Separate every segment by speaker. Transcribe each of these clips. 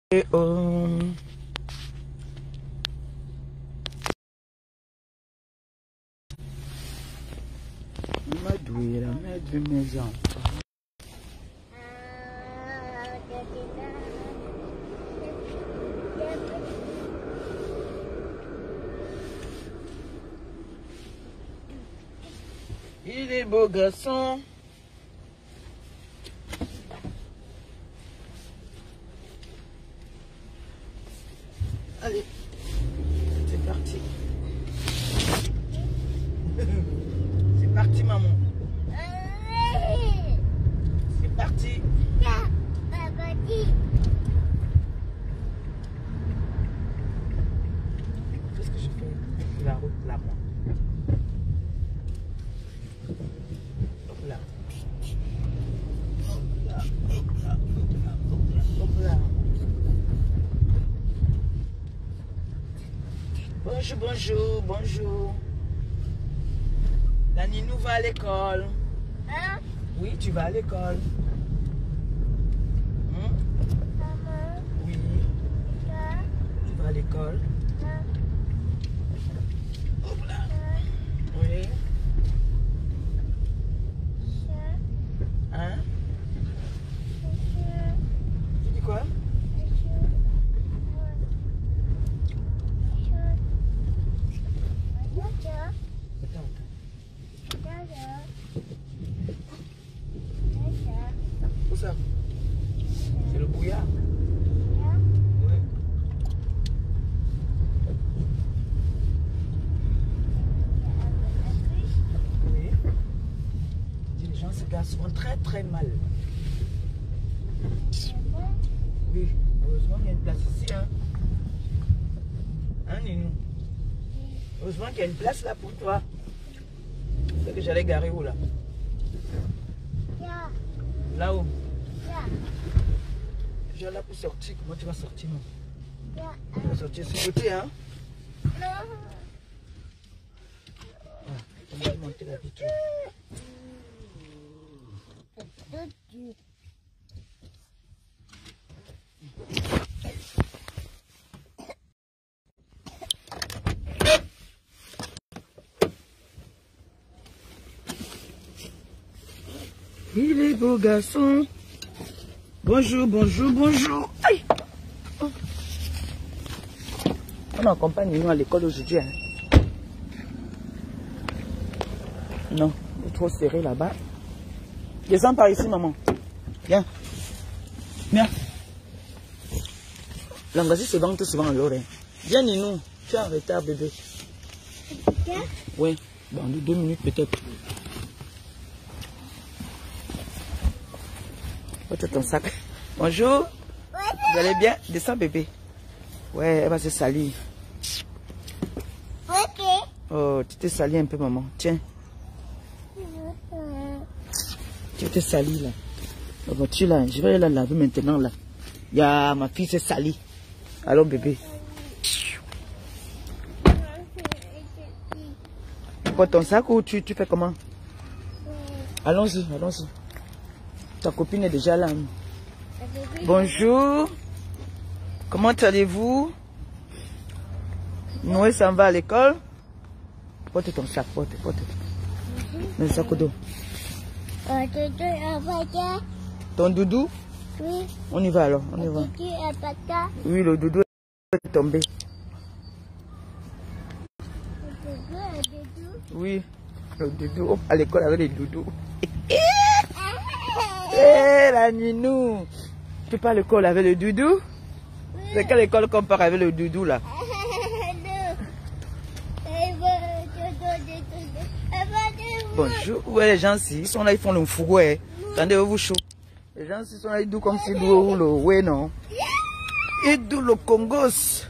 Speaker 1: Madoué, la mère de mes enfants. Il est beau garçon. Allez, c'est parti. C'est parti, maman. C'est parti. Qu'est-ce que je fais? La route là, moi. Hop là. Hop là, hop là, hop là, hop là, hop là. Bonjour, bonjour, bonjour. La Ninou va à l'école. Hein? Oui, tu vas à l'école.
Speaker 2: Maman.
Speaker 1: Oui. Tu vas à l'école. Hop là. Oui. Hein? Tu dis quoi? Où ça? C'est le brouillard. Oui. Oui. Les gens se garent souvent très très mal. Oui, heureusement qu'il y a une place ici. Hein, hein Ninou? Heureusement qu'il y a une place là pour toi. C'est que j'allais garer où là? Là-haut? Déjà là pour sortir. Comment tu vas sortir, non? Tu vas sortir sur le côté, hein? On va monter la vitre. Il est beau garçon. Bonjour, bonjour, bonjour. Aïe. Oh. On accompagne nous à l'école aujourd'hui. Hein. Non, il est trop serré là-bas. Descends par ici, maman. Viens. Viens. L'angoisse se vante souvent à l'oreille. Viens, Ninou. Tu es en retard, bébé. Oui, dans 2 minutes peut-être. Tu ton sac. Bonjour. Vous allez bien? Descends, bébé. Ouais, elle va se salir.
Speaker 2: Ok.
Speaker 1: Oh, tu t'es sali un peu, maman. Tiens. Tu t'es sali là. La voiture là, je vais la laver maintenant là. Il y a ma fille s'est salie. Alors, bébé. Tu portes ton sac ou tu fais comment? Allons-y, allons-y. Ta copine est déjà là. Bonjour. Comment allez-vous? Noé s'en va à l'école. Porte ton sac, porte. Le sac au dos. Ton doudou?
Speaker 2: Oui.
Speaker 1: On y va alors, on y va. Oui, le doudou est tombé. Oui, le doudou. Oh, à l'école avec les doudous. Eh, la Ninou. Tu pars à l'école avec le doudou? Oui. C'est quelle école qu'on part avec le doudou là? Bonjour. Où est les gens ici? Ils sont là, ils font le fouet. Attendez, vous chaud. Les gens ici sont là, ils douent comme si douent le ouais, non? Ils douent le Congos.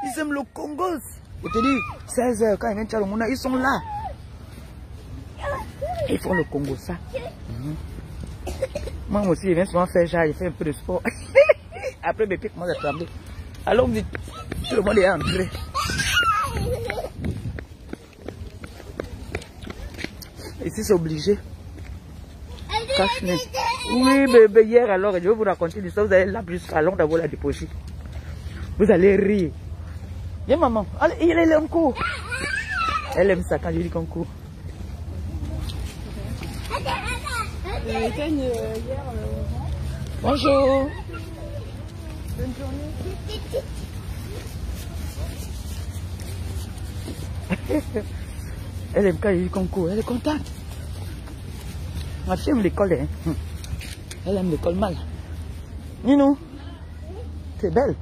Speaker 1: Ils aiment le Congos. Je te dis, 16 h quand ils viennent à Mouna, ils sont là. Ils font le Congo, ça. Moi aussi, je viens souvent faire ça, je fais un peu de sport. Après, mes pieds commencent à trembler. Alors, tout le monde est entré. Ici, c'est obligé. Cache-nez. Oui, bébé, hier alors, je vais vous raconter l'histoire. Vous allez la plus allons d'abord la déposer. Vous allez rire. Viens, maman. Allez, il est en cours. Elle aime ça quand je dis qu'on court. Bonjour.
Speaker 2: Bonne journée.
Speaker 1: Elle aime quand il dit qu'on court. Elle est contente. Ma fille aime l'école. Hein. Elle aime l'école mal. Ninou, c'est belle.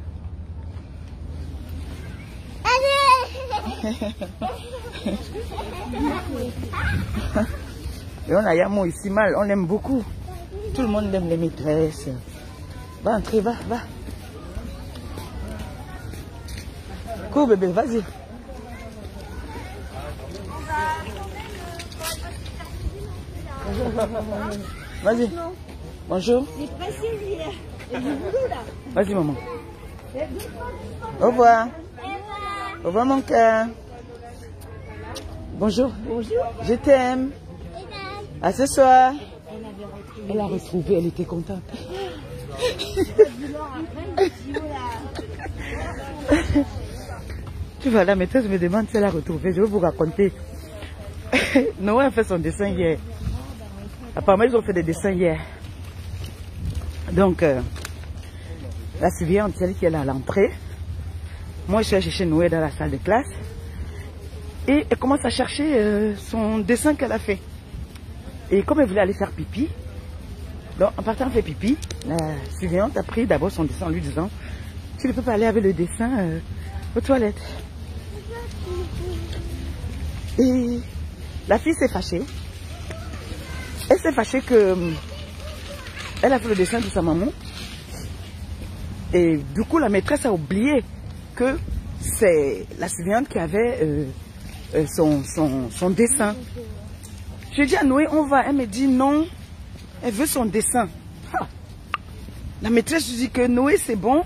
Speaker 1: Et on a Yamo ici mal. On l'aime beaucoup. Tout le monde aime les maîtresses. Va entrer, va. Cours bébé, vas-y. Vas-y. Bonjour. Vas-y maman. Au revoir. Au revoir mon cœur. Bonjour. Bonjour. Je t'aime. À ce soir. Elle a retrouvé, elle était contente. Tu vois, la maîtresse me demande si elle a retrouvé. Je vais vous raconter. Noé a fait son dessin hier. Apparemment, ils ont fait des dessins hier. Donc, la surveillante, celle qui est là à l'entrée. Moi, je suis allée chercher Noé dans la salle de classe. Et elle commence à chercher son dessin qu'elle a fait. Et comme elle voulait aller faire pipi, donc en partant faire pipi, la surveillante a pris d'abord son dessin en lui disant « Tu ne peux pas aller avec le dessin aux toilettes. » Et la fille s'est fâchée. Elle s'est fâchée que elle a fait le dessin de sa maman. Et du coup, la maîtresse a oublié que c'est la surveillante qui avait son dessin. Je dis à Noé, on va. Elle me dit non, elle veut son dessin. Ah. La maîtresse dit que Noé, c'est bon.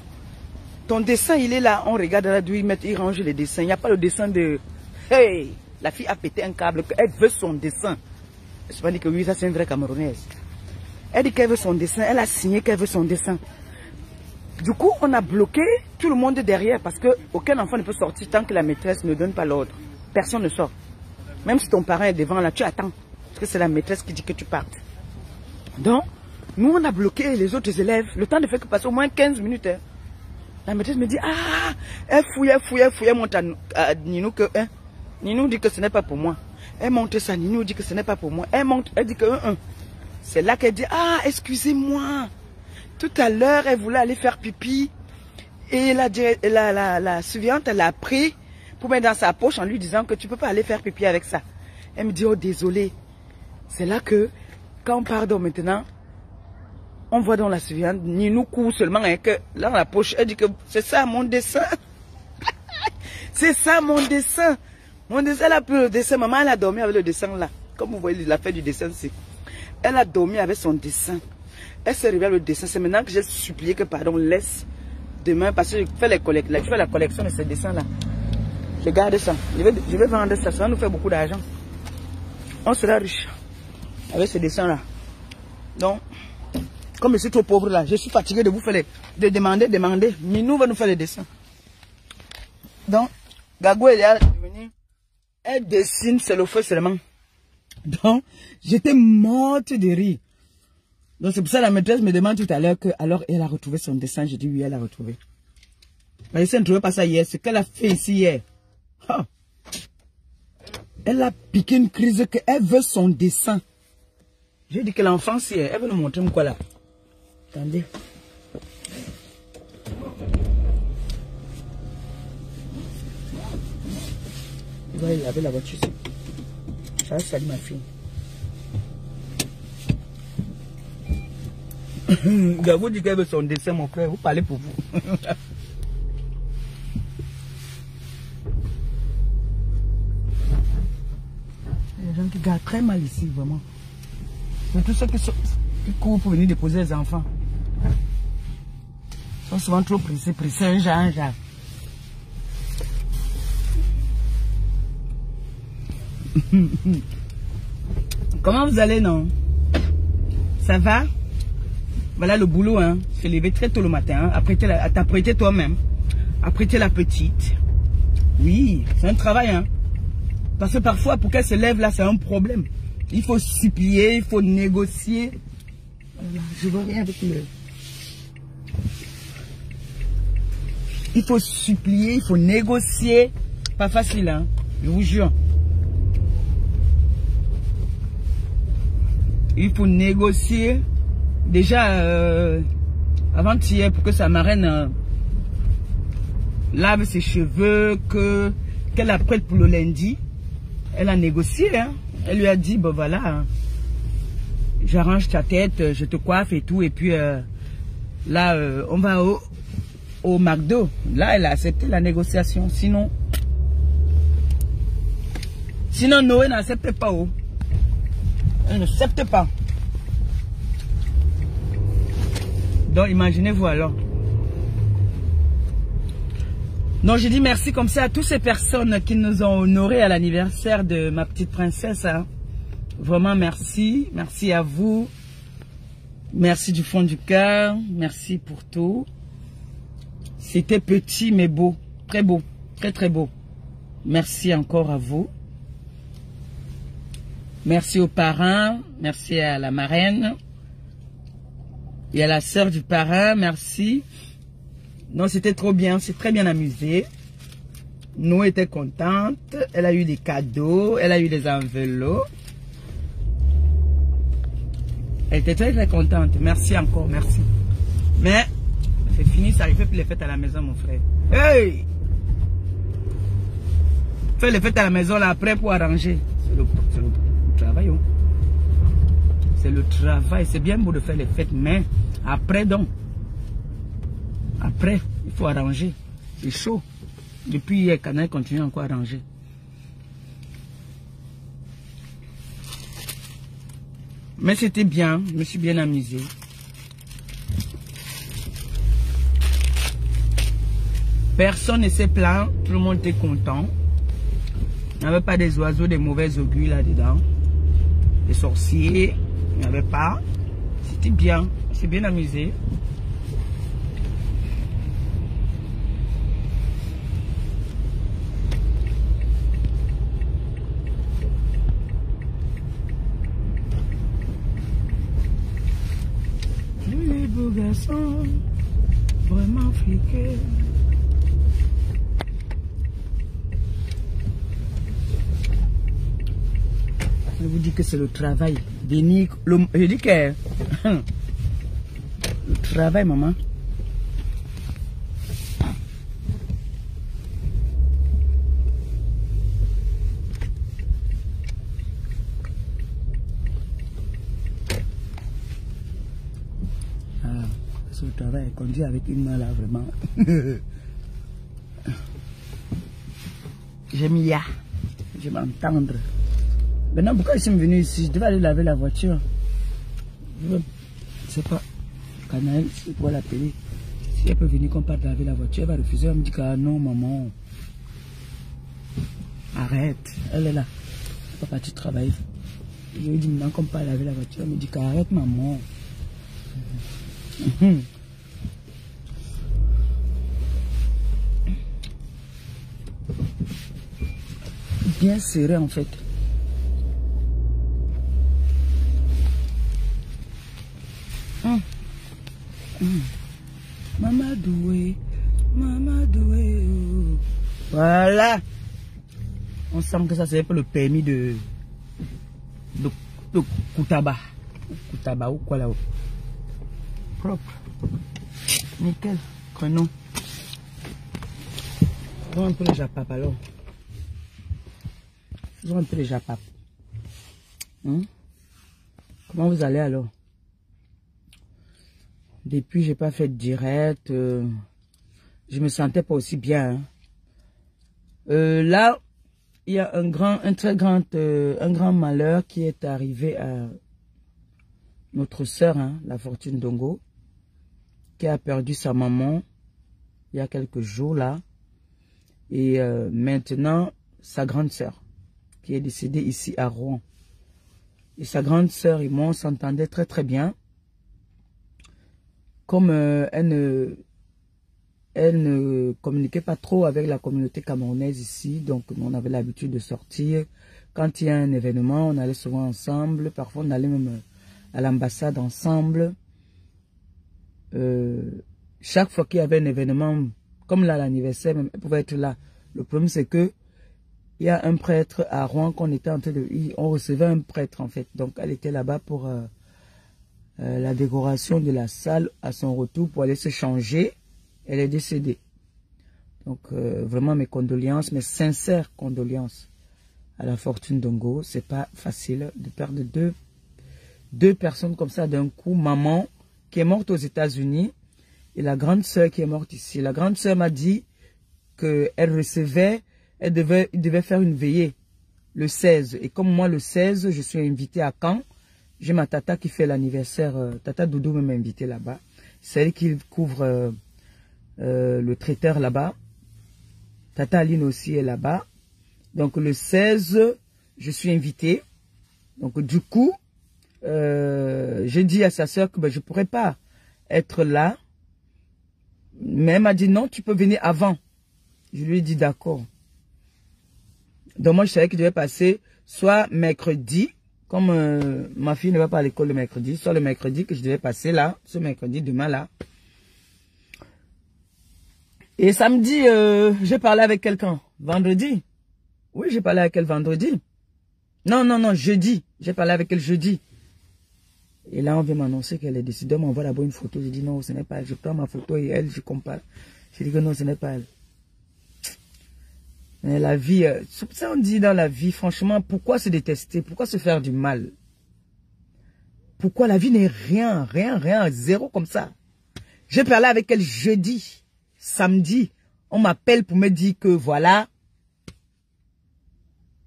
Speaker 1: Ton dessin, il est là. On regarde là d'où il range les dessins. Il n'y a pas le dessin de... Hey! La fille a pété un câble. Elle veut son dessin. Je ne sais pas dit que oui, ça c'est une vraie Camerounaise. Elle dit qu'elle veut son dessin. Elle a signé qu'elle veut son dessin. Du coup, on a bloqué tout le monde derrière parce qu'aucun enfant ne peut sortir tant que la maîtresse ne donne pas l'ordre. Personne ne sort. Même si ton parent est devant là, tu attends. Parce que c'est la maîtresse qui dit que tu partes. Donc, nous on a bloqué les autres élèves. Le temps de faire que passer au moins 15 minutes. Hein. La maîtresse me dit, ah, elle fouille, elle monte à Ninou que, hein. Ninou dit que ce n'est pas pour moi. Elle monte ça, Ninou dit que ce n'est pas pour moi. Elle monte, elle dit que, C'est là qu'elle dit, ah, excusez-moi. Tout à l'heure, elle voulait aller faire pipi. Et la surveillante, elle l'a pris pour mettre dans sa poche en lui disant que tu ne peux pas aller faire pipi avec ça. Elle me dit, oh, désolé. C'est là que, quand on pardon maintenant, on voit dans la surveillante, Ninou court seulement, hein, que dans la poche, elle dit que c'est ça mon dessin. C'est ça mon dessin. Mon dessin, elle a pris le dessin. Maman, elle a dormi avec le dessin là. Comme vous voyez, la fait du dessin, c'est. Elle a dormi avec son dessin. Elle s'est réveillée avec le dessin. C'est maintenant que j'ai supplié que, pardon, laisse demain, parce que je fais la collection de ces dessins-là. Je garde ça. Je vais vendre ça. Ça va nous faire beaucoup d'argent. On sera riche avec ces dessins-là. Donc, comme je suis trop pauvre là, je suis fatigué de vous faire de demander. Ninou va nous faire les dessins. Donc, Gagou est là, elle dessine, c'est le feu seulement. Donc, j'étais morte de rire. Donc, c'est pour ça que la maîtresse me demande tout à l'heure que, alors, elle a retrouvé son dessin. Je dis oui, elle a retrouvé. Mais elle ne trouvait pas ça hier. Ce qu'elle a fait ici hier. Oh. Elle a piqué une crise qu'elle veut son dessin. J'ai dit que l'enfant, si elle veut nous montrer quoi là. Attendez. Il va aller laver la voiture. Ça va salir ma fille. Gabou dit qu'elle veut son dessin, mon frère. Vous parlez pour vous. Les gens qui gardent très mal ici, vraiment. C'est tous ceux qui courent pour venir déposer les enfants. Ils sont souvent trop pressés, un genre. Comment vous allez, non? Ça va? Voilà le boulot, hein. Se lever très tôt le matin, hein. T'apprêter toi-même, apprêter la petite. Oui, c'est un travail, hein. Parce que parfois, pour qu'elle se lève là, c'est un problème. Il faut supplier, il faut négocier. Je vois rien avec le... Il faut supplier, il faut négocier. Pas facile, hein. Je vous jure. Il faut négocier. Déjà, avant-hier, pour que sa marraine lave ses cheveux, qu'elle apprête pour le lundi, elle a négocié. Hein. Elle lui a dit, bon voilà, hein, j'arrange ta tête, je te coiffe et tout. Et puis là, on va au McDo. Là, elle a accepté la négociation. Sinon Noé n'accepte pas. Oh. Elle n'accepte pas. Donc, imaginez-vous alors. Donc, je dis merci comme ça à toutes ces personnes qui nous ont honorés à l'anniversaire de ma petite princesse. Hein. Vraiment, merci. Merci à vous. Merci du fond du cœur. Merci pour tout. C'était petit mais beau. Très beau. Très, très beau. Merci encore à vous. Merci aux parents. Merci à la marraine. Et à la sœur du parrain, merci. Non, c'était trop bien, c'est très bien amusé. Nous était contente. Elle a eu des cadeaux, elle a eu des enveloppes. Elle était très très contente. Merci encore, merci. Mais c'est fini, ça, il fait plus les fêtes à la maison, mon frère. Hey! Fais les fêtes à la maison là après pour arranger. C'est le travail. Hein. C'est le travail. C'est bien beau de faire les fêtes, mais après donc. Après, il faut arranger. C'est chaud. Depuis hier, Canal continue encore à arranger. Mais c'était bien. Je me suis bien amusé. Personne ne s'est plaint. Tout le monde était content. Il n'y avait pas des oiseaux, des mauvais augures là-dedans. Des sorciers. Il n'y avait pas. C'était bien. C'est bien amusé. Les beaux garçons, vraiment friqués. Je vous dis que c'est le travail. Je dis que le travail, maman. C'est le travail. Conduire avec une main là, vraiment. J'aime ya. Je vais m'entendre. Maintenant, pourquoi je suis venu ici? Je devais aller laver la voiture. Je ne sais pas. Canaël, c'est pour l'appeler. Si elle peut venir qu'on parte laver la voiture, elle va refuser. Elle me dit que ah non, maman. Arrête. Elle est là. Elle n'est pas partie travailler. Je lui ai dit maintenant qu'on part laver la voiture. Elle me dit qu'arrête, maman. Bien serré en fait. Maman doué, maman doué. Voilà. On sent que ça c'est pour le permis de Koutaba. Koutaba ou quoi là-haut. Propre. Nickel. Prenons. Faisons un peu le japap alors. Faisons un peu le japap. Comment vous allez alors? Depuis, j'ai pas fait de direct. Je me sentais pas aussi bien. Hein. Là, il y a un grand malheur qui est arrivé à notre sœur, hein, la Fortune Dongo, qui a perdu sa maman il y a quelques jours là. Et maintenant, sa grande sœur, qui est décédée ici à Rouen. Et sa grande sœur et moi, on s'entendait très très bien. comme elle ne communiquait pas trop avec la communauté camerounaise ici, donc on avait l'habitude de sortir. Quand il y a un événement, on allait souvent ensemble, parfois on allait même à l'ambassade ensemble. Chaque fois qu'il y avait un événement, comme là l'anniversaire, elle pouvait être là. Le problème c'est que il y a un prêtre à Rouen qu'on était en train de... On recevait un prêtre en fait, donc elle était là-bas pour la décoration de la salle à son retour pour aller se changer. Elle est décédée. Donc, vraiment mes condoléances, mes sincères condoléances à la Fortune Dongo. C'est pas facile de perdre deux personnes comme ça d'un coup. Maman qui est morte aux États-Unis et la grande sœur qui est morte ici. La grande sœur m'a dit qu'elle recevait, il devait faire une veillée le 16. Et comme moi, le 16, je suis invitée à Caen. J'ai ma tata qui fait l'anniversaire. Tata Doudou m'a invitée là-bas. C'est elle qui couvre... le traiteur là-bas. Tata Aline aussi est là-bas. Donc le 16, je suis invité. Donc du coup, j'ai dit à sa soeur que je ne pourrais pas être là. Mais elle m'a dit non, tu peux venir avant. Je lui ai dit d'accord. Donc moi je savais que je devais passer soit mercredi, comme ma fille ne va pas à l'école le mercredi, soit le mercredi que je devais passer là, ce mercredi, demain là. Et samedi, j'ai parlé avec quelqu'un. Vendredi. Oui, j'ai parlé avec elle vendredi. Non, jeudi. J'ai parlé avec elle jeudi. Et là, on vient m'annoncer qu'elle est décédée. On m'envoie d'abord une photo. Je dis non, ce n'est pas elle. Je prends ma photo et elle, je compare. Je dis que non, ce n'est pas elle. Mais la vie, ça on dit dans la vie, franchement, pourquoi se détester? Pourquoi se faire du mal? Pourquoi la vie n'est rien, zéro comme ça? J'ai parlé avec elle jeudi. Samedi, on m'appelle pour me dire que voilà,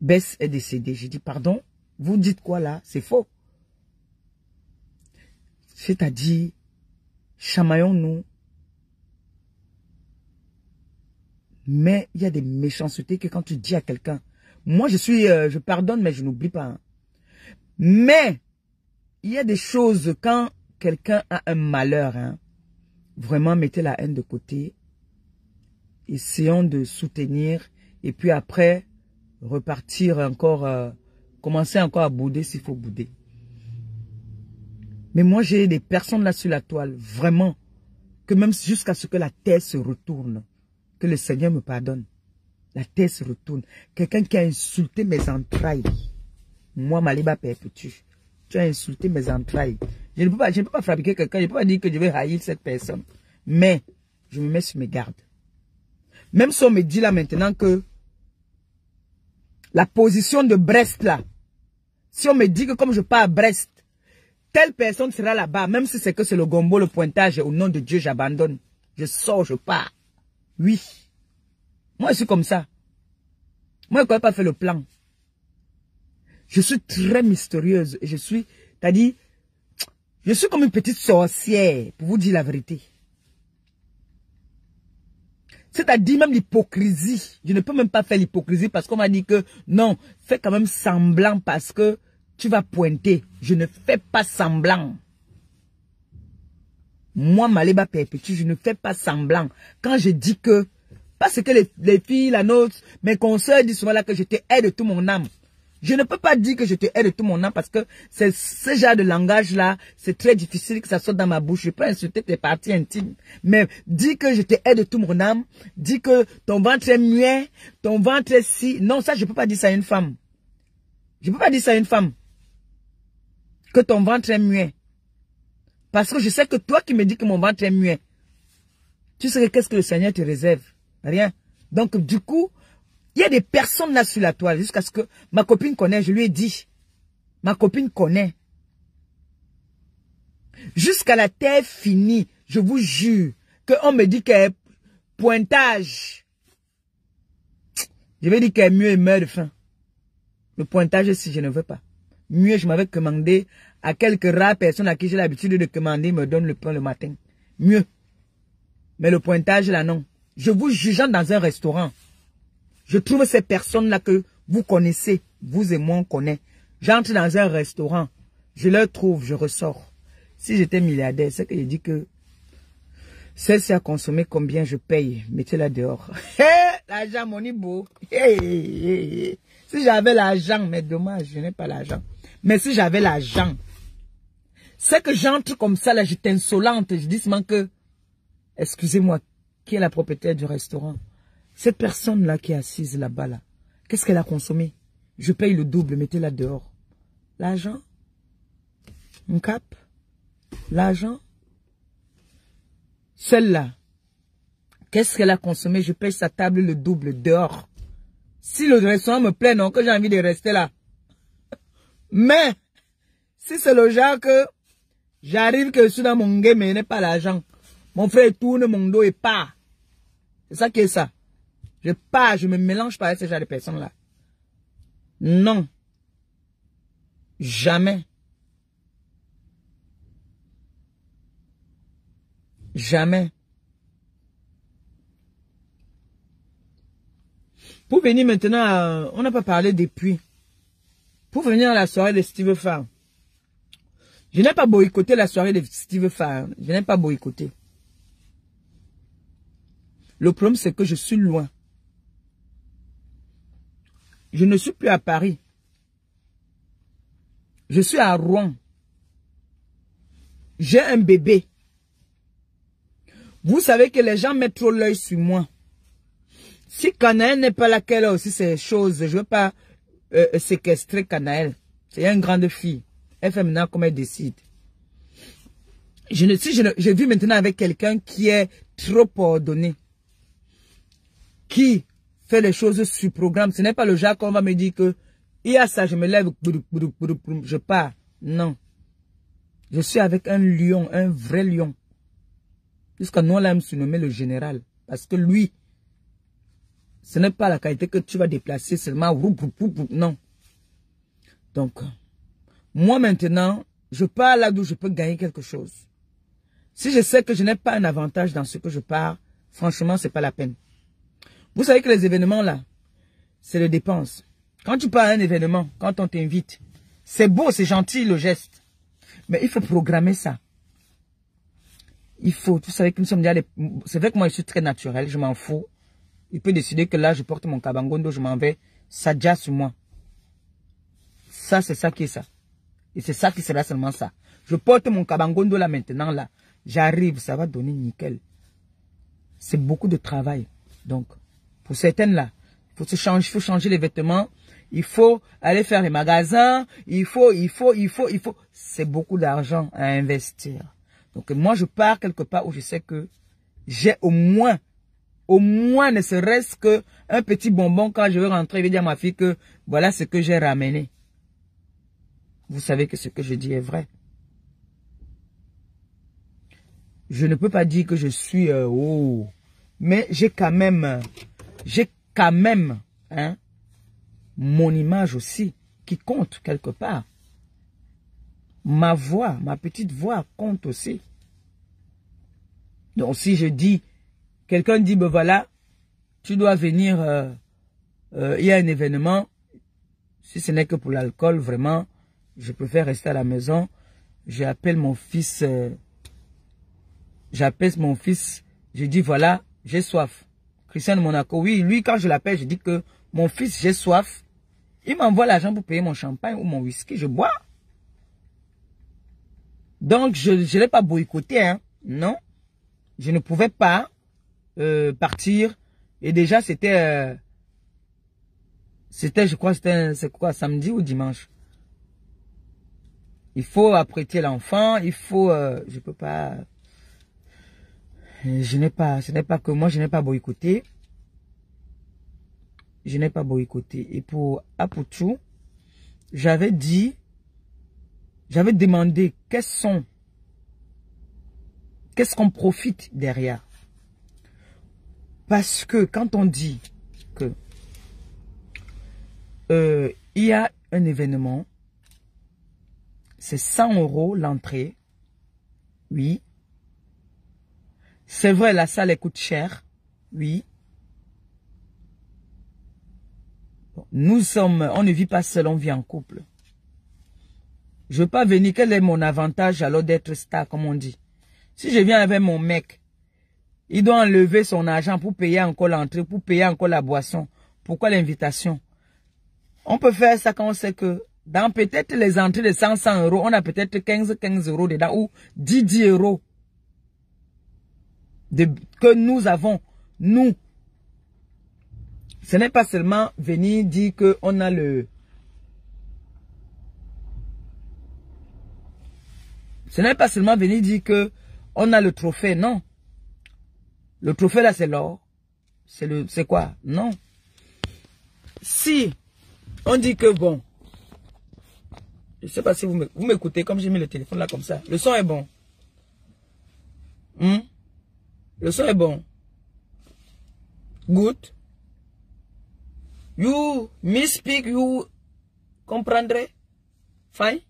Speaker 1: Bess est décédée. J'ai dit, pardon, vous dites quoi là? C'est faux. C'est-à-dire, chamaillons-nous. Mais il y a des méchancetés que quand tu dis à quelqu'un, moi je pardonne mais je n'oublie pas. Hein. Mais, il y a des choses quand quelqu'un a un malheur, hein, vraiment mettez la haine de côté. Essayons de soutenir et puis après repartir encore, commencer encore à bouder s'il faut bouder. Mais moi j'ai des personnes là sur la toile, vraiment, que même jusqu'à ce que la terre se retourne, que le Seigneur me pardonne, la terre se retourne. Quelqu'un qui a insulté mes entrailles, moi Maliba Perpétue, tu as insulté mes entrailles. Je ne peux pas fabriquer quelqu'un, je ne peux pas dire que je vais haïr cette personne, mais je me mets sur mes gardes. Même si on me dit là maintenant que la position de Brest là, si on me dit que comme je pars à Brest, telle personne sera là-bas, même si c'est que c'est le gombo, le pointage, au nom de Dieu, j'abandonne. Je sors, je pars. Oui. Moi, je suis comme ça. Moi, je n'ai pas fait le plan. Je suis très mystérieuse et je suis, c'est-à-dire, je suis comme une petite sorcière, pour vous dire la vérité. C'est-à-dire même l'hypocrisie. Je ne peux même pas faire l'hypocrisie parce qu'on m'a dit que non, fais quand même semblant parce que tu vas pointer. Je ne fais pas semblant. Moi, Maliba Perpétue, je ne fais pas semblant. Quand je dis que, parce que les filles, la nôtre, mes consoeurs disent souvent là que je te hais de tout mon âme. Je ne peux pas dire que je te hais de tout mon âme parce que ce genre de langage-là, c'est très difficile que ça sorte dans ma bouche. Je peux insulter tes parties intimes. Mais dis que je te hais de tout mon âme, dis que ton ventre est muet, ton ventre est si... Non, ça, je ne peux pas dire ça à une femme. Je ne peux pas dire ça à une femme. Que ton ventre est muet. Parce que je sais que toi qui me dis que mon ventre est muet, tu sais qu'est-ce que le Seigneur te réserve? Rien. Donc, du coup... Il y a des personnes là sur la toile, jusqu'à ce que ma copine connaît, je lui ai dit. Ma copine connaît. Jusqu'à la terre finie, je vous jure, qu'on me dit qu'elle est pointage. Je vais dire qu'elle est mieux et meurt de faim. Le pointage, si je ne veux pas. Mieux, je m'avais commandé à quelques rares personnes à qui j'ai l'habitude de commander, me donnent le pain le matin. Mieux. Mais le pointage, là, non. Je vous jugeant dans un restaurant. Je trouve ces personnes-là que vous connaissez, vous et moi on connaît. J'entre dans un restaurant, je leur trouve, je ressors. Si j'étais milliardaire, c'est que je dis que Celle-ci a consommé combien je paye? Mettez-la dehors. L'argent, mon ibo. Si j'avais l'argent, mais dommage, je n'ai pas l'argent. Mais si j'avais l'argent, c'est que j'entre comme ça, là, j'étais insolente. Je dis seulement que, excusez-moi, qui est la propriétaire du restaurant? Cette personne-là qui est assise là-bas, là, qu'est-ce qu'elle a consommé? Je paye le double, mettez-la dehors. L'argent? Un cap? L'argent? Celle-là, qu'est-ce qu'elle a consommé? Je paye sa table le double dehors. Si le restaurant me plaît, non, que j'ai envie de rester là. Mais, si c'est le genre que j'arrive que je suis dans mon game et il n'est pas l'argent, mon frère tourne mon dos et part. C'est ça qui est ça. Je pars, je me mélange pas avec ce genre de personnes-là. Non. Jamais. Jamais. Pour venir maintenant, on n'a pas parlé depuis. Pour venir à la soirée de Steve Farr. Je n'ai pas boycotté la soirée de Steve Farr. Je n'ai pas boycotté. Le problème, c'est que je suis loin. Je ne suis plus à Paris. Je suis à Rouen. J'ai un bébé. Vous savez que les gens mettent trop l'œil sur moi. Si Canaël n'est pas là, qu'elle a aussi ces choses, je ne veux pas séquestrer Canaël. C'est une grande fille. Elle fait maintenant comme elle décide. Je vis maintenant avec quelqu'un qui est trop ordonné. Qui fait les choses sur programme. Ce n'est pas le genre qu'on va me dire que il y a ça, je me lève, je pars. Non. Je suis avec un lion, un vrai lion. Jusqu'à nous, on l'a surnommé le général. Parce que lui, ce n'est pas la qualité que tu vas déplacer seulement. Non. Donc, moi maintenant, je pars là d'où je peux gagner quelque chose. Si je sais que je n'ai pas un avantage dans ce que je pars, franchement, c'est pas la peine. Vous savez que les événements là, c'est les dépenses. Quand tu pars à un événement, quand on t'invite, c'est beau, c'est gentil le geste. Mais il faut programmer ça. Il faut, vous savez que nous sommes déjà des... C'est vrai que moi je suis très naturel, je m'en fous. Il peut décider que là je porte mon kabangondo, je m'en vais, ça déjà sur moi. Ça c'est ça qui est ça. Et c'est ça qui sera seulement ça. Je porte mon kabangondo là maintenant là. J'arrive, ça va donner nickel. C'est beaucoup de travail. Donc, pour certaines là, il faut changer les vêtements. Il faut aller faire les magasins. Il faut. C'est beaucoup d'argent à investir. Donc, moi, je pars quelque part où je sais que j'ai au moins ne serait-ce que un petit bonbon quand je vais rentrer. Je vais dire à ma fille que voilà ce que j'ai ramené. Vous savez que ce que je dis est vrai. Je ne peux pas dire que je suis mais j'ai quand même hein, mon image aussi qui compte quelque part. Ma voix, ma petite voix compte aussi. Donc si je dis, quelqu'un dit, ben voilà, tu dois venir, il y a un événement, si ce n'est que pour l'alcool, vraiment, je préfère rester à la maison. J'appelle mon fils, je dis voilà, j'ai soif. Christian de Monaco, oui, lui quand je l'appelle, je dis que mon fils, j'ai soif. Il m'envoie l'argent pour payer mon champagne ou mon whisky, je bois. Donc, je ne l'ai pas boycotté, hein. Non. Je ne pouvais pas partir. Et déjà, c'était, je crois, c'est quoi, samedi ou dimanche. Il faut apprêter l'enfant, il faut, je peux pas, ce n'est pas que moi, je n'ai pas boycotté. Je n'ai pas boycotté. Et pour Aputu, j'avais demandé qu'est-ce qu'on profite derrière. Parce que quand on dit que il y a un événement, c'est 100 € l'entrée. Oui. C'est vrai, la salle elle coûte cher. Oui. Nous sommes, on ne vit pas seul, on vit en couple. Je ne veux pas venir, quel est mon avantage alors d'être star, comme on dit. Si je viens avec mon mec, Il doit enlever son argent pour payer encore l'entrée, pour payer encore la boisson. Pourquoi l'invitation? On peut faire ça quand on sait que dans peut-être les entrées de 100 €, on a peut-être 15 € dedans ou 10 € que nous avons, nous. Ce n'est pas seulement venir dire qu'on a le... Ce n'est pas seulement venir dire qu'on a le trophée, non. Le trophée là, c'est l'or. C'est quoi? Non. Si on dit que bon, je ne sais pas si vous m'écoutez comme j'ai mis le téléphone là comme ça. Le son est bon. Le son est bon. Good. You, me speak, you comprendrez. Fine.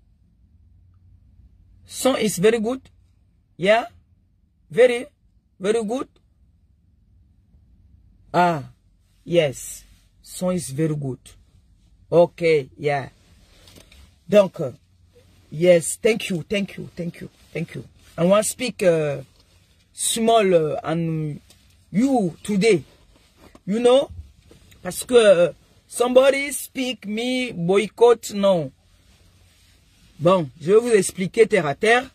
Speaker 1: Son is very good. Yeah. Very, very good. Ah, yes. Son is very good. Okay, yeah. Donc, yes, thank you. I want to speak small on you today. You know? Parce que somebody speak me boycott, non. Bon, je vais vous expliquer terre à terre.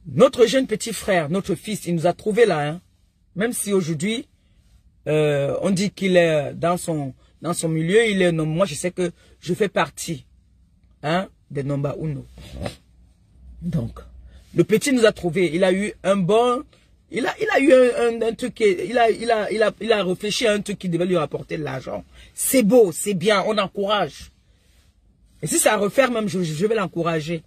Speaker 1: Notre jeune petit frère, notre fils, il nous a trouvé là. Hein. Même si aujourd'hui, on dit qu'il est dans son milieu, il est non. Moi, je sais que je fais partie des Nomba Uno. Donc, le petit nous a trouvé. Il a eu un bon... Il a eu un truc, il a réfléchi à un truc qui devait lui rapporter de l'argent. C'est beau, c'est bien, on encourage. Et si ça refaire même, je vais l'encourager.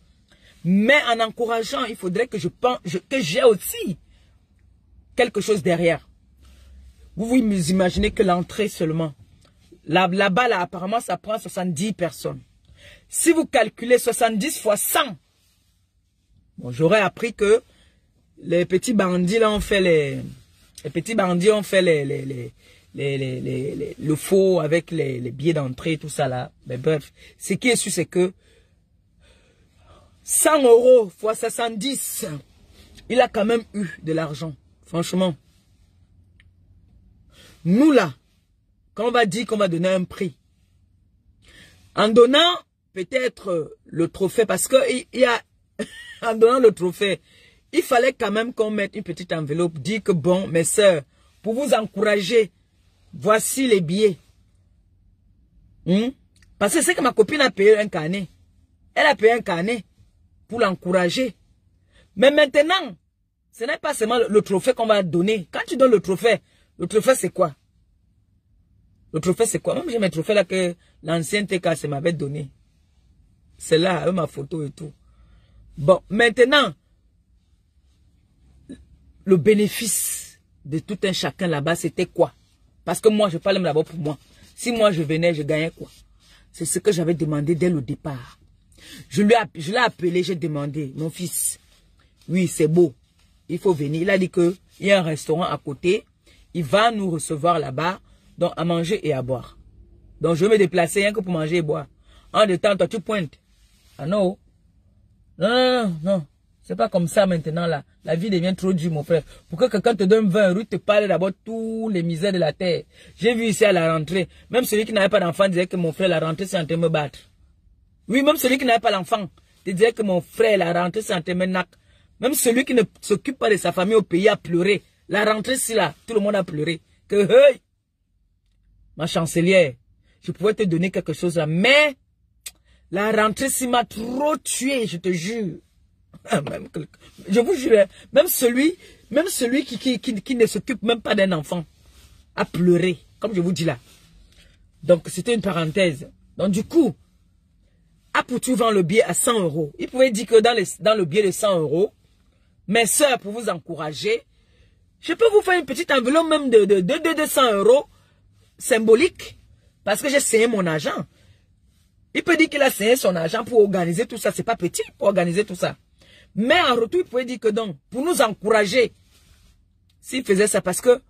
Speaker 1: Mais en encourageant, il faudrait que que j'ai aussi quelque chose derrière. Vous imaginez que l'entrée seulement. Là-bas, là, apparemment, ça prend 70 personnes. Si vous calculez 70 fois 100, bon, j'aurais appris que les petits bandits là ont fait les petits bandits ont fait le faux avec les billets d'entrée, tout ça là. Mais bref, ce qui est sûr, c'est que 100 € fois 70, il a quand même eu de l'argent. Franchement. Nous là, quand on va dire qu'on va donner un prix, en donnant peut-être le trophée, parce que il y a, en donnant le trophée, il fallait quand même qu'on mette une petite enveloppe, dire que bon, mes sœurs, pour vous encourager, voici les billets. Parce que c'est que ma copine a payé un carnet. Elle a payé un carnet pour l'encourager. Mais maintenant, ce n'est pas seulement le trophée qu'on va donner. Quand tu donnes le trophée c'est quoi? Le trophée c'est quoi? Moi j'ai mes trophées là que l'ancien TKC m'avait donné. C'est là, avec ma photo et tout. Bon, maintenant, le bénéfice de tout un chacun là-bas, c'était quoi? Parce que moi, je parle même d'abord pour moi. Si moi, je venais, je gagnais quoi? C'est ce que j'avais demandé dès le départ. Je l'ai appelé, j'ai demandé, mon fils, oui, c'est beau, il faut venir. Il a dit qu'il y a un restaurant à côté, il va nous recevoir là-bas, donc à manger et à boire. Donc, je vais me déplacer rien que pour manger et boire. En de temps, toi, tu pointes. Ah non? Non. C'est pas comme ça maintenant là. La vie devient trop dure, mon frère. Pour que quelqu'un te donne 20 €, te parle d'abord tous les misères de la terre. J'ai vu ici à la rentrée, même celui qui n'avait pas d'enfant disait que mon frère, la rentrée, c'est en train de me battre. Oui, même celui qui n'avait pas d'enfant te disait que mon frère, la rentrée, c'est en train de me nac. Même celui qui ne s'occupe pas de sa famille au pays a pleuré. La rentrée, c'est là, tout le monde a pleuré. Que, hey, ma chancelière, je pouvais te donner quelque chose là, mais la rentrée, c'est m'a trop tué, je te jure. Je vous jure, même celui qui ne s'occupe même pas d'un enfant a pleuré, comme je vous dis là. Donc, c'était une parenthèse. Donc, du coup, Apoutou vend le billet à 100 €. Il pouvait dire que dans le billet de 100 €, mes soeurs, pour vous encourager, je peux vous faire une petite enveloppe même de 200 € symbolique, parce que j'ai saigné mon argent. Il peut dire qu'il a saigné son argent pour organiser tout ça. C'est pas petit pour organiser tout ça. Mais en retour, il pouvait dire que donc, pour nous encourager, s'il faisait ça, parce que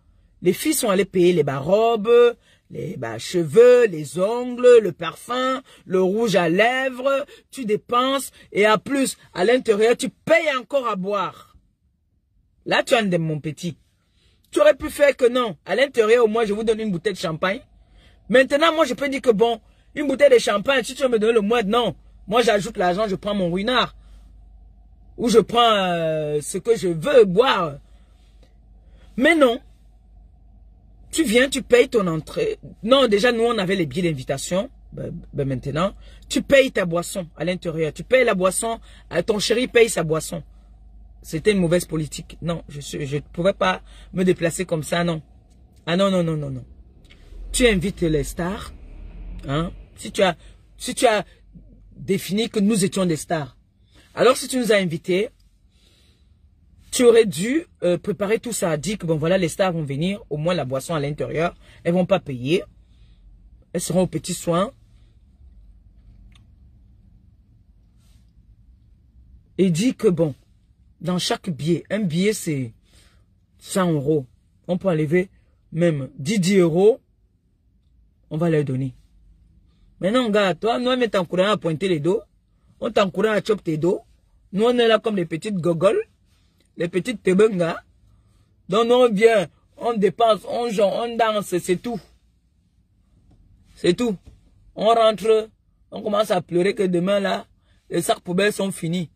Speaker 1: les filles sont allées payer les robes, les cheveux, les ongles, le parfum, le rouge à lèvres, tu dépenses, et en plus, à l'intérieur, tu payes encore à boire.
Speaker 3: Là, tu en es mon petit. Tu aurais pu faire que non. À l'intérieur, au moins, je vous donne une bouteille de champagne. Maintenant, moi, je peux dire que bon, une bouteille de champagne, si tu veux me donner le mois, non. Moi, j'ajoute l'argent, je prends mon ruinard. Ou je prends ce que je veux boire. Mais non. Tu viens, tu payes ton entrée. Non, déjà, nous, on avait les billets d'invitation. Maintenant, tu payes ta boisson à l'intérieur. Tu payes la boisson. Ton chéri paye sa boisson. C'était une mauvaise politique. Non, je ne pouvais pas me déplacer comme ça, non. Ah non, non, non, non, non. Tu invites les stars. Hein? Si tu as défini que nous étions des stars. Alors, si tu nous as invités, tu aurais dû préparer tout ça. Dire que bon, voilà, les stars vont venir. Au moins, la boisson à l'intérieur. Elles ne vont pas payer. Elles seront aux petits soins. Et dit que bon, dans chaque billet, un billet c'est 100 €. On peut enlever même 10 €. On va leur donner. Maintenant, gars, toi, nous, on t'encourage à pointer les dos. On t'encourage à choper tes dos. Nous, on est là comme les petites gogoles. Les petites tebengas. Donc, nous, on vient, on dépense, on joue, on danse, c'est tout. C'est tout. On rentre, on commence à pleurer que demain, là, les sacs poubelles sont finis.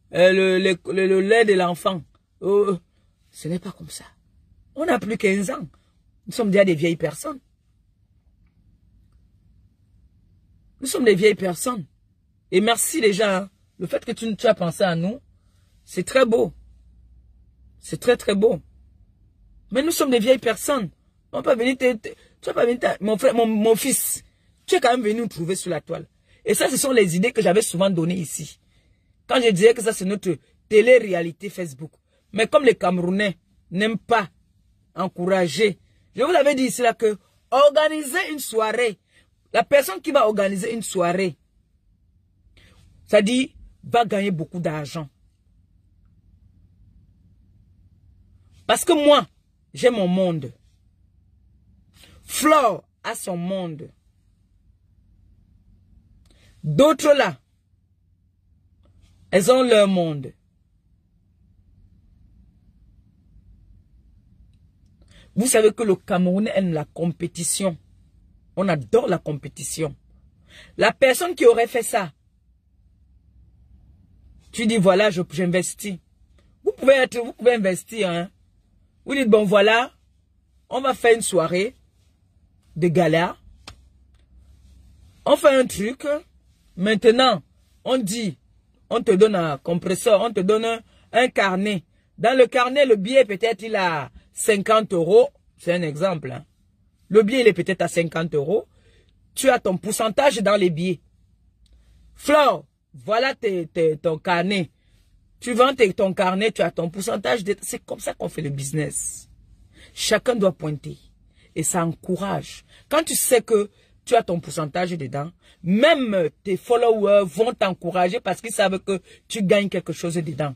Speaker 3: Le lait de l'enfant. Ce n'est pas comme ça. On n'a plus 15 ans. Nous sommes déjà des vieilles personnes. Nous sommes des vieilles personnes. Et merci les gens. Hein. Le fait que tu as pensé à nous, c'est très beau. C'est très très beau. Mais nous sommes des vieilles personnes. On peut venir tu vas pas venir mon frère, mon fils. Tu es quand même venu nous trouver sur la toile. Et ça, ce sont les idées que j'avais souvent données ici. Quand je disais que ça, c'est notre télé-réalité Facebook. Mais comme les Camerounais n'aiment pas encourager, je vous avais dit ici là que organiser une soirée, la personne qui va organiser une soirée, ça dit, va gagner beaucoup d'argent. Parce que moi, j'ai mon monde. Flore a son monde. D'autres là, elles ont leur monde. Vous savez que le Camerounais aime la compétition. On adore la compétition. La personne qui aurait fait ça, tu dis voilà, j'investis. Vous pouvez investir. Hein. Vous dites bon voilà, on va faire une soirée de gala. On fait un truc. Maintenant, on dit, on te donne un compresseur, on te donne un carnet. Dans le carnet, le billet peut-être il a 50 €. C'est un exemple. Hein. Le billet il est peut-être à 50 €. Tu as ton pourcentage dans les billets. Flore, voilà ton carnet. Tu vends ton carnet, tu as ton pourcentage. C'est comme ça qu'on fait le business. Chacun doit pointer. Et ça encourage. Quand tu sais que tu as ton pourcentage dedans, même tes followers vont t'encourager parce qu'ils savent que tu gagnes quelque chose dedans.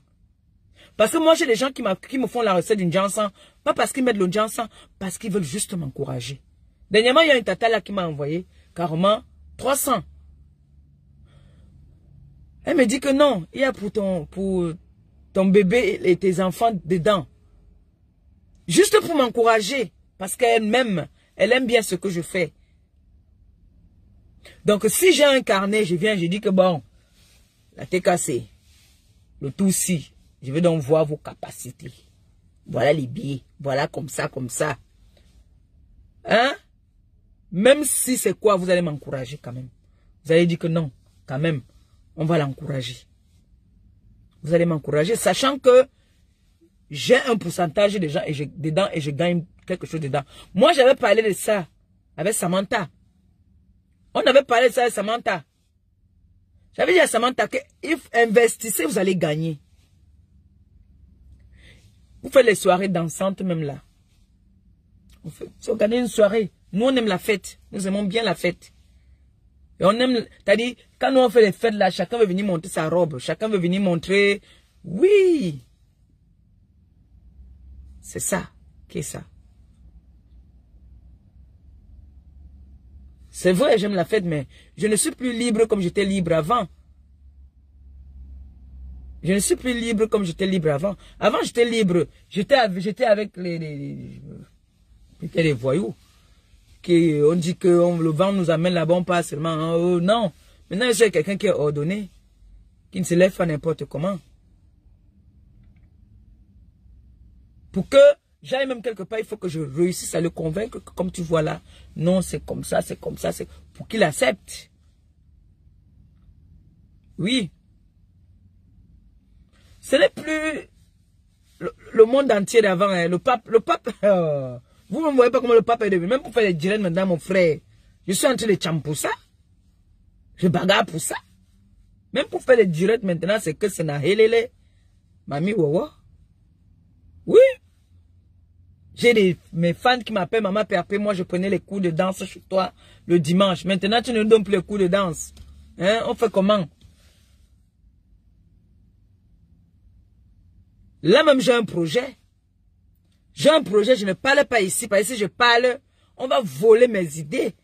Speaker 3: Parce que moi, j'ai des gens qui me font la recette d'une jansan, pas parce qu'ils mettent le jansan, parce qu'ils veulent juste m'encourager. Dernièrement, il y a une tata là qui m'a envoyé carrément 300. Elle me dit que non, il y a pour ton bébé et tes enfants dedans. Juste pour m'encourager, parce qu'elle-même, elle aime bien ce que je fais. Donc, si j'ai un carnet, je viens, je dis que bon, la TKC, le tout si, je vais donc voir vos capacités. Voilà les billets, voilà comme ça, comme ça. Hein? Même si c'est quoi, vous allez m'encourager quand même. Vous allez dire que non, quand même, on va l'encourager. Vous allez m'encourager, sachant que j'ai un pourcentage de gens dedans et je gagne quelque chose dedans. Moi, j'avais parlé de ça avec Samantha. On avait parlé de ça avec Samantha. J'avais dit à Samantha que investissez, vous allez gagner. Vous faites les soirées dansantes même là. On organise une soirée. Nous, on aime la fête. Nous aimons bien la fête. Et on aime, c'est-à-dire, quand nous on fait les fêtes là, chacun veut venir montrer sa robe. Chacun veut venir montrer, oui. C'est ça. Qu'est-ce ça? C'est vrai, j'aime la fête, mais je ne suis plus libre comme j'étais libre avant. Je ne suis plus libre comme j'étais libre avant. Avant, j'étais libre. J'étais avec les voyous. On dit que le vent nous amène là-bas, on passe seulement. Oh, non. Maintenant, je suis quelqu'un qui est ordonné. Qui ne se lève pas n'importe comment. Pour que j'aille même quelque part, il faut que je réussisse à le convaincre que comme tu vois là, non, c'est comme ça, c'est comme ça, c'est pour qu'il accepte. Oui. Ce n'est plus le monde entier d'avant. Hein. Le pape, vous ne voyez pas comment le pape est devenu. Même pour faire les directs maintenant, mon frère, je suis en train de champ pour ça. Je bagarre pour ça. Même pour faire les directs maintenant, c'est que c'est na helele. Mami wawa. Oui. J'ai mes fans qui m'appellent Maman PRP. Moi, je prenais les cours de danse chez toi le dimanche. Maintenant, tu ne donnes plus les cours de danse. Hein? On fait comment? Là même, j'ai un projet. J'ai un projet, je ne parle pas ici. Parce que si je parle, on va voler mes idées.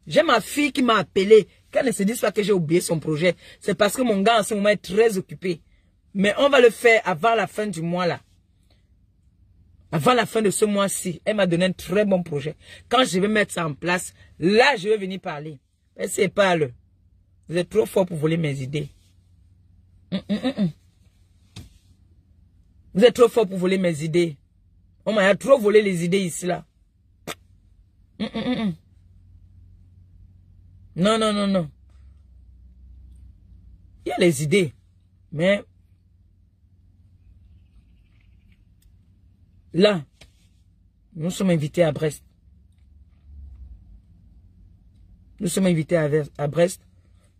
Speaker 3: J'ai ma fille qui m'a appelé. Qu'elle ne se dise pas que j'ai oublié son projet. C'est parce que mon gars en ce moment est très occupé. Mais on va le faire avant la fin du mois là. Avant la fin de ce mois-ci, elle m'a donné un très bon projet. Quand je vais mettre ça en place, là, je vais venir parler. C'est pas le. Vous êtes trop fort pour voler mes idées. Vous êtes trop fort pour voler mes idées. On m'a trop volé les idées ici, là. Non, non, non, non. Il y a les idées. Mais là, nous sommes invités à Brest. Nous sommes invités à Brest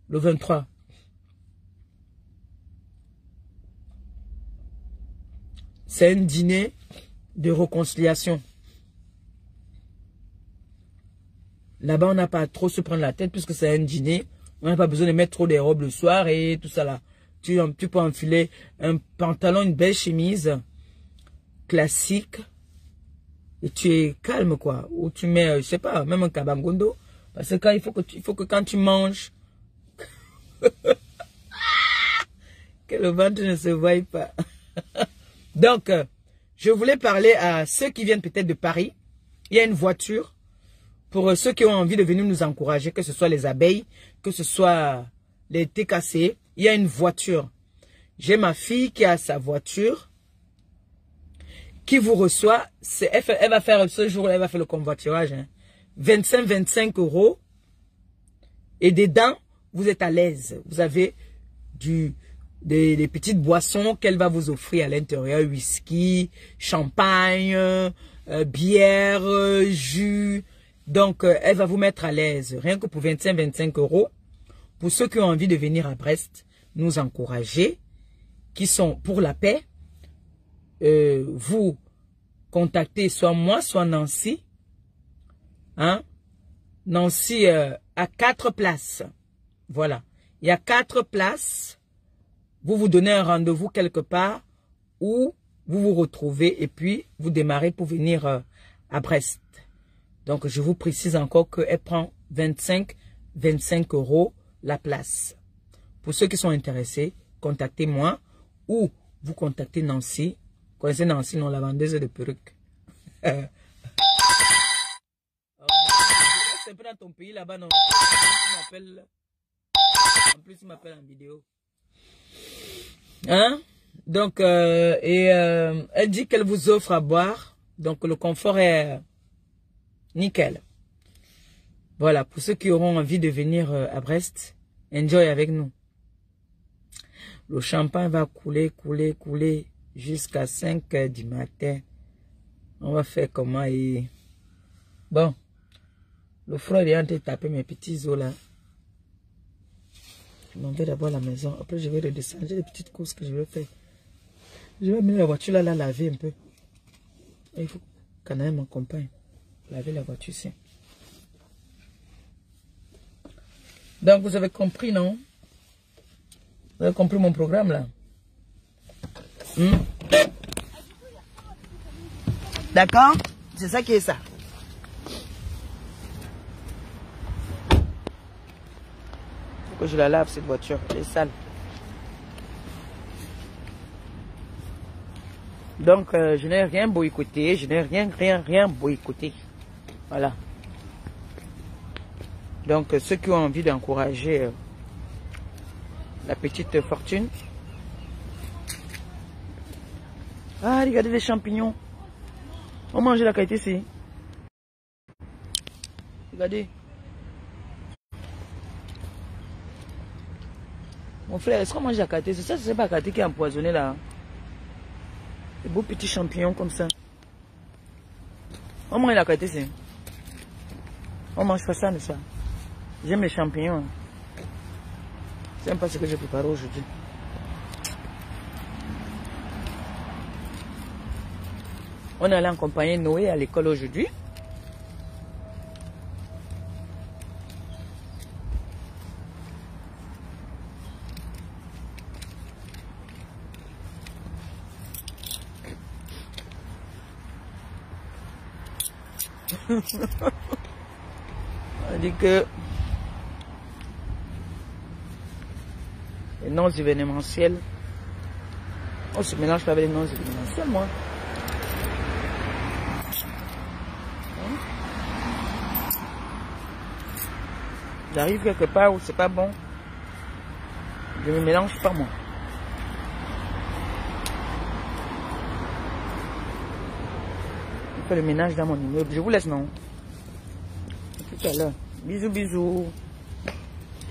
Speaker 3: le 23. C'est un dîner de réconciliation. Là-bas, on n'a pas trop se prendre la tête puisque c'est un dîner. On n'a pas besoin de mettre trop des robes le soir et tout ça là. Tu peux enfiler un pantalon, une belle chemise classique et tu es calme quoi. Ou tu mets, je sais pas, même un kabangondo. Parce que quand il faut que quand tu manges, que le ventre ne se voie pas. Donc, je voulais parler à ceux qui viennent peut-être de Paris. Il y a une voiture pour ceux qui ont envie de venir nous encourager, que ce soit les abeilles, que ce soit les TKC. Il y a une voiture. J'ai ma fille qui a sa voiture, qui vous reçoit. Elle va faire ce jour-là, elle va faire le convoiturage. Hein. 25 €. Et dedans, vous êtes à l'aise. Vous avez des petites boissons qu'elle va vous offrir à l'intérieur. Whisky, champagne, bière, jus. Donc, elle va vous mettre à l'aise. Rien que pour 25 €. Pour ceux qui ont envie de venir à Brest, nous encourager, qui sont pour la paix, vous contactez soit moi, soit Nancy. Hein? Nancy a 4 places. Voilà. Il y a 4 places. Vous vous donnez un rendez-vous quelque part où vous vous retrouvez et puis vous démarrez pour venir à Brest. Donc, je vous précise encore qu'elle prend 25 € la place. Pour ceux qui sont intéressés, contactez-moi ou vous contactez Nancy. Vous connaissez Nancy, non, la vendeuse de perruques. C'est un peu dans ton pays là-bas, non? En plus, il m'appelle en vidéo. Hein? Donc, elle dit qu'elle vous offre à boire. Donc, le confort est nickel. Voilà, pour ceux qui auront envie de venir à Brest, enjoy avec nous. Le champagne va couler jusqu'à 5 h du matin. On va faire comment et... Bon, le froid est en train de taper mes petits os là. Je m'en vais d'abord à la maison. Après, je vais redescendre. J'ai des petites courses que je vais faire. Je vais mettre la voiture là, laver un peu. Et il faut qu'Anaël m'accompagne. Laver la voiture ici. Donc, vous avez compris, non? Vous avez compris mon programme là?
Speaker 1: D'accord? C'est ça qui est ça. Faut que je la lave cette voiture. Elle est sale. Donc, je n'ai rien boycotté, je n'ai rien boycotté. Voilà. Donc, ceux qui ont envie d'encourager la petite fortune. Ah, regardez les champignons. On mange la qualité ici. Regardez. Mon frère, est-ce qu'on mange la qualité? C'est ça, c'est pas la qualité qui est empoisonnée là. Des beaux petits champignons comme ça. On mange la qualité ici. On mange pas ça, mais ça. J'aime les champignons. C'est même pas ce que j'ai préparé aujourd'hui. On est allé accompagner Noé à l'école aujourd'hui. On dit que les noms événementiels, on se mélange pas avec les noms événementiels, moi. J'arrive quelque part où c'est pas bon, je me mélange pas moi. Je fais le ménage dans mon immeuble. Je vous laisse, non? Tout à l'heure. Bisous, bisous.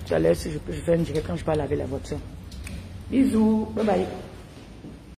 Speaker 1: Tout à l'heure, si je peux, je fais un direct quand je parle avec la voiture. Bisous. Bye bye.